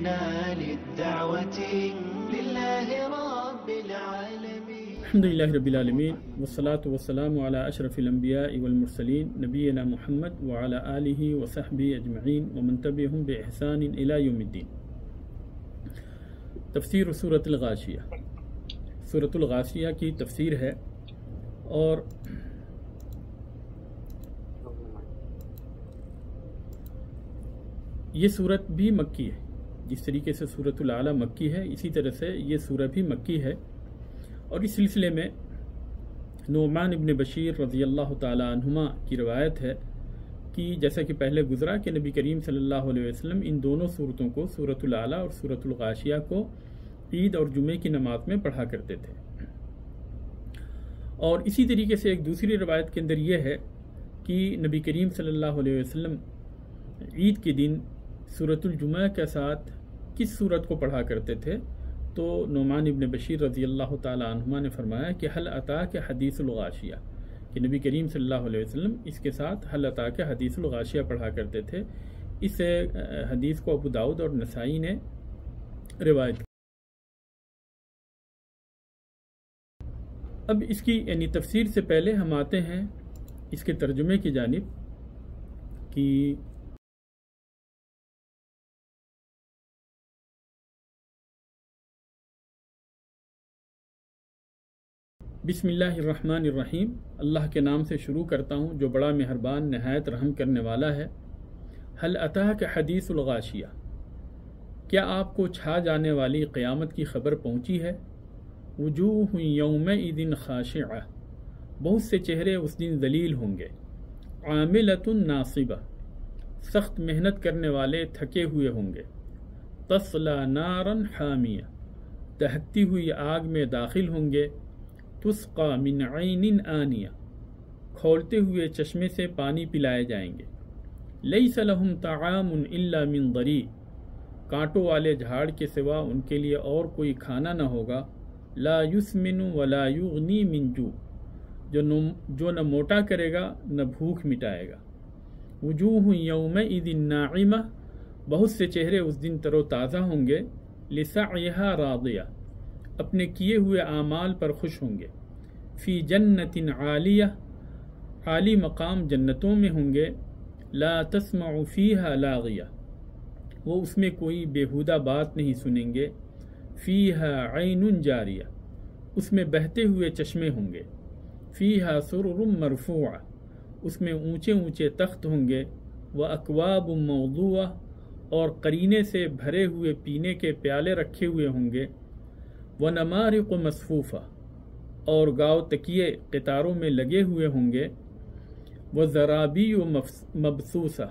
قمنا للدعوة لله رب العالمين. الحمد لله رب العالمين والصلاة والسلام على أشرف الأنبياء والمرسلين نبينا محمد وعلى آله وصحبه أجمعين ومن تبعهم بإحسان إلى يوم الدين. تفسیر سورۃ الغاشیہ. سورۃ الغاشیہ کی تفسیر ہے اور یہ صورت بھی مکی ہے. جس طریقے سے سورۃ الاعلیٰ مکی ہے اسی طرح سے یہ سورہ بھی مکی ہے. اور اس سلسلے میں نعمان ابن بشیر رضی اللہ تعالی عنہما کی روایت ہے کہ جیسا کہ پہلے گزرا کہ نبی کریم صلی اللہ علیہ وسلم ان دونوں صورتوں کو سورۃ الاعلیٰ اور سورۃ الغاشیہ کو عید اور جمعے کی نماز میں پڑھا کرتے تھے. اور اسی طریقے سے ایک دوسری روایت کے اندر یہ ہے کہ نبی کریم صلی اللہ علیہ وسلم عید کے دن سورۃ الجمعہ کے ساتھ کس سورت کو پڑھا کرتے تھے. تو نعمان ابن بشیر رضی اللہ تعالی عنہما نے فرمایا کہ حل اتاک حدیث الغاشیہ، کہ نبی کریم صلی اللہ علیہ وسلم اس کے ساتھ حل اتاک حدیث الغاشیہ پڑھا کرتے تھے. اس حدیث کو ابو داؤد اور نسائی نے روایت کی. اب اس کی یعنی تفسیر سے پہلے ہم آتے ہیں اس کے ترجمے کی جانب کہ بسم اللہ الرحمن الرحیم. اللہ کے نام سے شروع کرتا ہوں جو بڑا مہربان نہایت رحم کرنے والا ہے. حل اتاک حدیث الغاشیہ، کیا آپ کو چھا جانے والی قیامت کی خبر پہنچی ہے. وجوہ یومئذ خاشعہ، بہت سے چہرے اس دن ذلیل ہوں گے. عاملۃ ناصبہ، سخت محنت کرنے والے تھکے ہوئے ہوں گے. تصلی نارا حامیہ، دہکتی ہوئی آگ میں داخل ہوں گے. تسقى من عین آنیہ، کھولتے ہوئے چشمے سے پانی پلائے جائیں گے. لیس لہم طعام الا من ضریع، کانٹوں والے جھاڑ کے سوا ان کے لیے اور کوئی کھانا نہ ہوگا. لا یسمن ولا یغنی من جوع، جو نہ موٹا کرے گا نہ بھوک مٹائے گا. وجوہ یومئذ ناعمہ، بہت سے چہرے اس دن تر و تازہ ہوں گے. لسعیہا راضیہ، اپنے کیے ہوئے اعمال پر خوش ہوں گے. فی جنت عالیہ، عالی مقام جنتوں میں ہوں گے. لا تسمع فیہا لاغیہ، وہ اس میں کوئی بیہودہ بات نہیں سنیں گے. فیہا عین جاریہ، اس میں بہتے ہوئے چشمے ہوں گے. فیہا سرر مرفوعہ، اس میں اونچے اونچے تخت ہوں گے. واکواب موضوعہ، اور قرینے سے بھرے ہوئے پینے کے پیالے رکھے ہوئے ہوں گے. ونمارق مصفوفہ، اور گاؤ تکیے قطاروں میں لگے ہوئے ہوں گے. وزرابی مبثوثہ،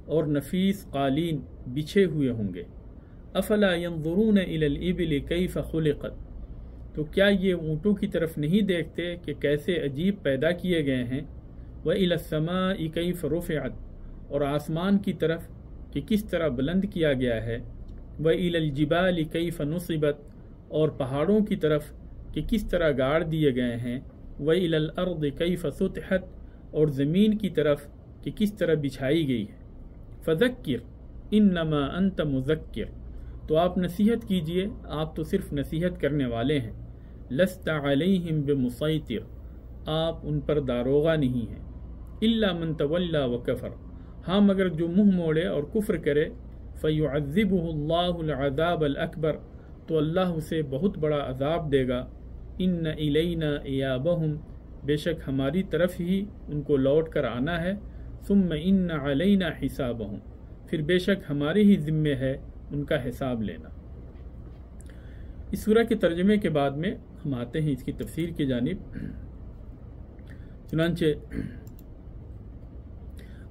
اور نفیس قالین بچھے ہوئے ہوں گے. افلا ينظرون الى الابل کیف خلقت، تو کیا یہ اونٹوں کی طرف نہیں دیکھتے کہ کیسے عجیب پیدا کیے گئے ہیں. وإلى السماء کیف رفعت، اور آسمان کی طرف کہ کس طرح بلند کیا گیا ہے. وإلى الجبال کیف نصبت، اور پہاڑوں کی طرف کہ کس طرح گاڑ دیے گئے ہیں. وإلى الأرض کیف سطحت، اور زمین کی طرف کہ کس طرح بچھائی گئی ہے. فذکر انما انت مذکر، تو آپ نصیحت کیجئے، آپ تو صرف نصیحت کرنے والے ہیں. لست علیہم بمسیطر، آپ ان پر داروغہ نہیں ہیں. الا من تولی وکفر، ہاں مگر جو منہ موڑے اور کفر کرے. فیعذبہ اللہ العذاب الاکبر، تو اللہ اسے بہت بڑا عذاب دے گا. ان الینا ایابہم، بے شک ہماری طرف ہی ان کو لوٹ کر آنا ہے. ثم ان علینا حسابہم، پھر بے شک ہمارے ہی ذمے ہے ان کا حساب لینا. اس سورہ کے ترجمے کے بعد میں ہم آتے ہیں اس کی تفسیر کی جانب. چنانچہ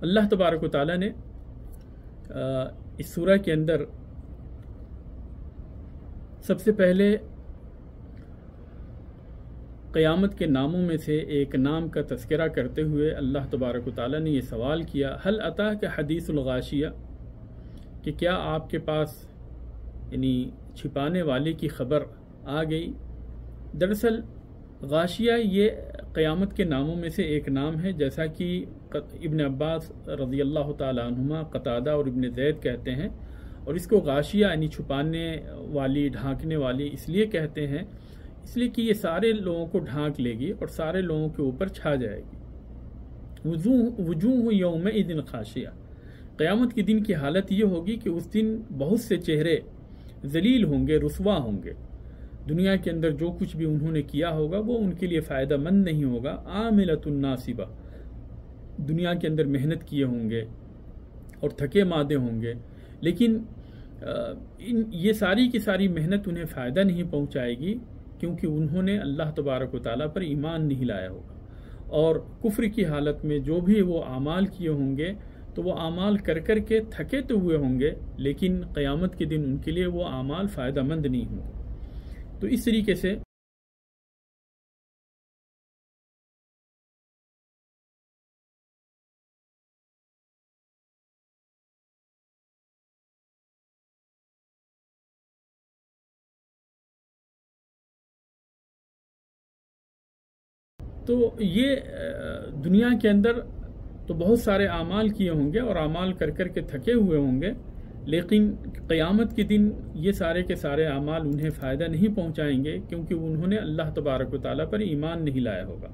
اللہ تبارک و تعالیٰ نے اس سورہ کے اندر سب سے پہلے قیامت کے ناموں میں سے ایک نام کا تذکرہ کرتے ہوئے اللہ تبارک و تعالیٰ نے یہ سوال کیا، حل اتاک حدیث الغاشیہ، کہ کیا آپ کے پاس یعنی چھپانے والے کی خبر آ گئی. دراصل غاشیہ یہ قیامت کے ناموں میں سے ایک نام ہے، جیسا کہ ابن عباس رضی اللہ تعالی عنہما، قتادہ اور ابن زید کہتے ہیں. اور اس کو غاشیہ یعنی چھپانے والی، ڈھانکنے والی اس لیے کہتے ہیں، اس لیے کہ یہ سارے لوگوں کو ڈھانک لے گی اور سارے لوگوں کے اوپر چھا جائے گی۔ وجوہ یومئذ خاشعہ، قیامت کے دن کی حالت یہ ہوگی کہ اس دن بہت سے چہرے ذلیل ہوں گے، رسوا ہوں گے۔ دنیا کے اندر جو کچھ بھی انہوں نے کیا ہوگا وہ ان کے لیے فائدہ مند نہیں ہوگا۔ عاملۃ ناصبہ، دنیا کے اندر محنت کیے ہوں گے اور تھکے مادے ہوں گے، لیکن یہ ساری کی ساری محنت انہیں فائدہ نہیں پہنچائے گی، کیونکہ انہوں نے اللہ تبارک و تعالیٰ پر ایمان نہیں لایا ہوگا۔ اور کفر کی حالت میں جو بھی وہ اعمال کیے ہوں گے تو وہ اعمال کر کر کے تھکے تو ہوئے ہوں گے، لیکن قیامت کے دن ان کے لیے وہ اعمال فائدہ مند نہیں ہوں گے۔ تو اس طریقے سے یہ دنیا کے اندر تو بہت سارے اعمال کیے ہوں گے اور اعمال کر کر کے تھکے ہوئے ہوں گے، لیکن قیامت کے دن یہ سارے کے سارے اعمال انہیں فائدہ نہیں پہنچائیں گے، کیونکہ انہوں نے اللہ تبارک و تعالیٰ پر ایمان نہیں لایا ہوگا۔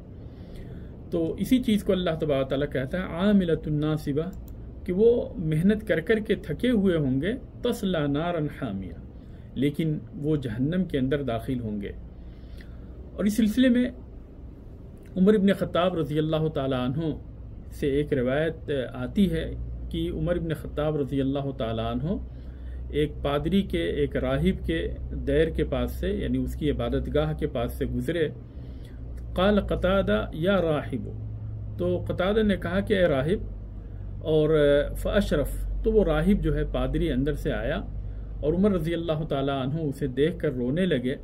تو اسی چیز کو اللہ تبارک و تعالیٰ کہتا ہے عاملۃ ناصبہ، کہ وہ محنت کر کر کے تھکے ہوئے ہوں گے، تصلی نارا حامیہ، لیکن وہ جہنم کے اندر داخل ہوں گے۔ اور اس سلسلے میں عمر ابن خطاب رضی اللہ تعالیٰ عنہ سے ایک روایت آتی ہے کہ عمر ابن خطاب رضی اللہ تعالیٰ عنہ ایک پادری کے، ایک راہب کے دیر کے پاس سے، یعنی اس کی عبادت گاہ کے پاس سے گزرے۔ قال قتادہ یا راہب، تو قتادہ نے کہا کہ اے راہب، اور فاشرف، تو وہ راہب جو ہے پادری اندر سے آیا اور عمر رضی اللہ تعالیٰ عنہ اسے دیکھ کر رونے لگے۔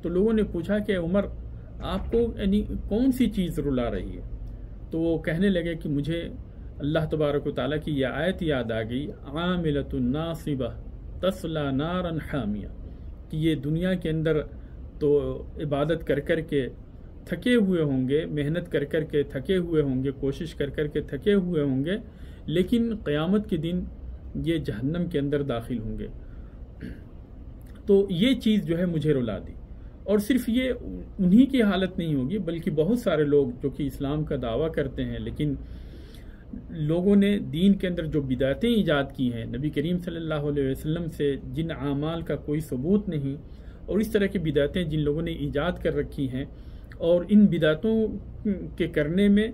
تو لوگوں نے پوچھا کہ عمر، آپ کو یعنی کون سی چیز رلا رہی ہے؟ تو وہ کہنے لگے کہ مجھے اللہ تبارک و تعالیٰ کی یہ آیت یاد آ گئی، عاملۃ ناصبہ تصلی نارا حامیہ، کہ یہ دنیا کے اندر تو عبادت کر کر کے تھکے ہوئے ہوں گے، محنت کر کر کے تھکے ہوئے ہوں گے، کوشش کر کر کے تھکے ہوئے ہوں گے، لیکن قیامت کے دن یہ جہنم کے اندر داخل ہوں گے۔ تو یہ چیز جو ہے مجھے رلا دی۔ اور صرف یہ انہی کی حالت نہیں ہوگی، بلکہ بہت سارے لوگ جو کہ اسلام کا دعویٰ کرتے ہیں، لیکن لوگوں نے دین کے اندر جو بدعتیں ایجاد کی ہیں، نبی کریم صلی اللہ علیہ وسلم سے جن اعمال کا کوئی ثبوت نہیں، اور اس طرح کی بدعتیں جن لوگوں نے ایجاد کر رکھی ہیں، اور ان بدعتوں کے کرنے میں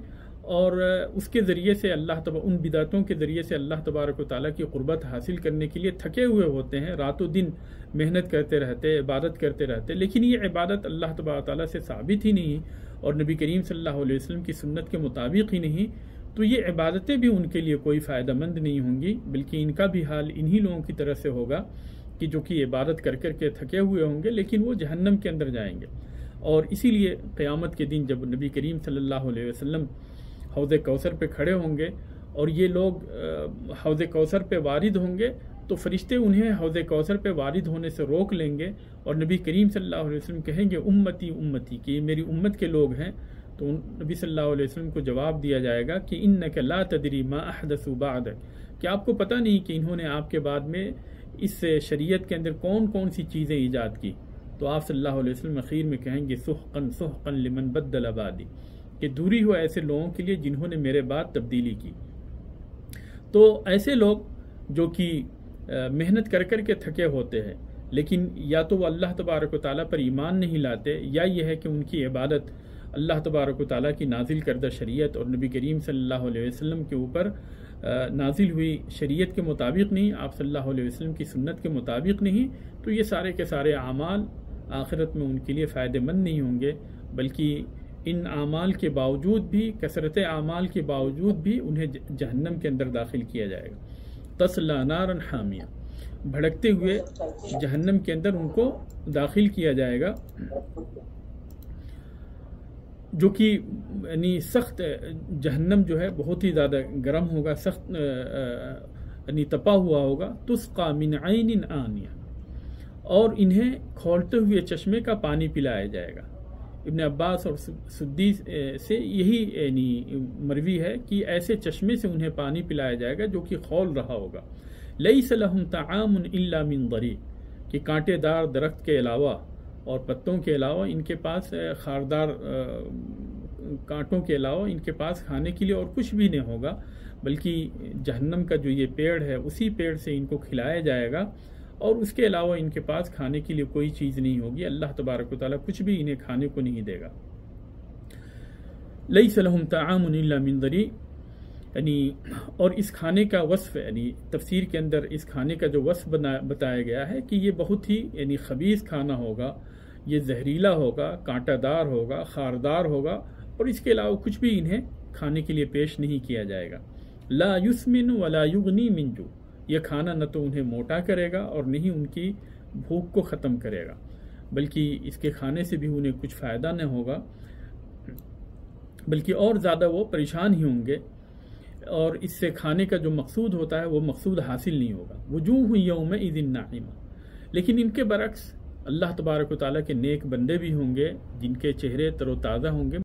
اور اس کے ذریعے سے ان بدعتوں کے ذریعے سے اللہ تبارک و تعالیٰ کی قربت حاصل کرنے کے لیے تھکے ہوئے ہوتے ہیں، رات و دن محنت کرتے رہتے، عبادت کرتے رہتے، لیکن یہ عبادت اللہ تبارک و تعالیٰ سے ثابت ہی نہیں اور نبی کریم صلی اللہ علیہ وسلم کی سنت کے مطابق ہی نہیں، تو یہ عبادتیں بھی ان کے لیے کوئی فائدہ مند نہیں ہوں گی، بلکہ ان کا بھی حال انہی لوگوں کی طرح سے ہوگا کہ جو کہ عبادت کر کر کے تھکے ہوئے ہوں گے، لیکن وہ جہنم کے اندر جائیں گے۔ اور اسی لیے قیامت کے دن جب نبی کریم صلی اللہ علیہ وسلم حوض کوثر پہ کھڑے ہوں گے اور یہ لوگ حوض کوثر پہ وارد ہوں گے، تو فرشتے انہیں حوض کوثر پہ وارد ہونے سے روک لیں گے، اور نبی کریم صلی اللہ علیہ وسلم کہیں گے امتی امتی، کہ یہ میری امت کے لوگ ہیں۔ تو نبی صلی اللہ علیہ وسلم کو جواب دیا جائے گا کہ انک لا تدری ما احدثوا بعدک، کہ آپ کو پتہ نہیں کہ انہوں نے آپ کے بعد میں اس شریعت کے اندر کون کون سی چیزیں ایجاد کی۔ تو آپ صلی اللہ علیہ وسلم اخیر میں کہیں گے سحقا سحقا لمن بدل بعدی، کہ دوری ہو ایسے لوگوں کے لیے جنہوں نے میرے بعد تبدیلی کی۔ تو ایسے لوگ جو کہ محنت کر کر کے تھکے ہوتے ہیں، لیکن یا تو وہ اللہ تبارک و تعالیٰ پر ایمان نہیں لاتے، یا یہ ہے کہ ان کی عبادت اللہ تبارک و تعالیٰ کی نازل کردہ شریعت اور نبی کریم صلی اللہ علیہ وسلم کے اوپر نازل ہوئی شریعت کے مطابق نہیں، آپ صلی اللہ علیہ وسلم کی سنت کے مطابق نہیں، تو یہ سارے کے سارے اعمال آخرت میں ان کے لیے فائدہ مند نہیں ہوں گے، بلکہ ان اعمال کے باوجود بھی، کثرت اعمال کے باوجود بھی انہیں جہنم کے اندر داخل کیا جائے گا۔ تصلی نارا حامیہ، بھڑکتے ہوئے جہنم کے اندر ان کو داخل کیا جائے گا، جو کہ یعنی سخت جہنم جو ہے بہت ہی زیادہ گرم ہوگا، سخت یعنی تپا ہوا ہوگا۔ تسقى من عین آنیہ، اور انہیں کھولتے ہوئے چشمے کا پانی پلایا جائے گا۔ ابن عباس اور سدی سے یہی یعنی مروی ہے کہ ایسے چشمے سے انہیں پانی پلایا جائے گا جو کہ کھول رہا ہوگا، لیس لہم طعام الا من ضریع، کہ کانٹے دار درخت کے علاوہ اور پتوں کے علاوہ ان کے پاس خاردار کانٹوں کے علاوہ ان کے پاس کھانے کے لیے اور کچھ بھی نہیں ہوگا، بلکہ جہنم کا جو یہ پیڑ ہے اسی پیڑ سے ان کو کھلایا جائے گا، اور اس کے علاوہ ان کے پاس کھانے کے لیے کوئی چیز نہیں ہوگی۔ اللہ تبارک و تعالیٰ کچھ بھی انہیں کھانے کو نہیں دے گا۔ لیس لہم طعام الا من ضریع، یعنی اور اس کھانے کا وصف، یعنی تفسیر کے اندر اس کھانے کا جو وصف بتایا گیا ہے کہ یہ بہت ہی یعنی خبیث کھانا ہوگا، یہ زہریلا ہوگا، کانٹا دار ہوگا، خاردار ہوگا، اور اس کے علاوہ کچھ بھی انہیں کھانے کے لیے پیش نہیں کیا جائے گا۔ لا یسمن ولا یغنی من جوع، یہ کھانا نہ تو انہیں موٹا کرے گا اور نہ ہی ان کی بھوک کو ختم کرے گا، بلکہ اس کے کھانے سے بھی انہیں کچھ فائدہ نہ ہوگا، بلکہ اور زیادہ وہ پریشان ہی ہوں گے، اور اس سے کھانے کا جو مقصود ہوتا ہے وہ مقصود حاصل نہیں ہوگا۔ وجوہ یومئذ ناعمہ، لیکن ان کے برعکس اللہ تبارک و تعالیٰ کے نیک بندے بھی ہوں گے جن کے چہرے تر و تازہ ہوں گے،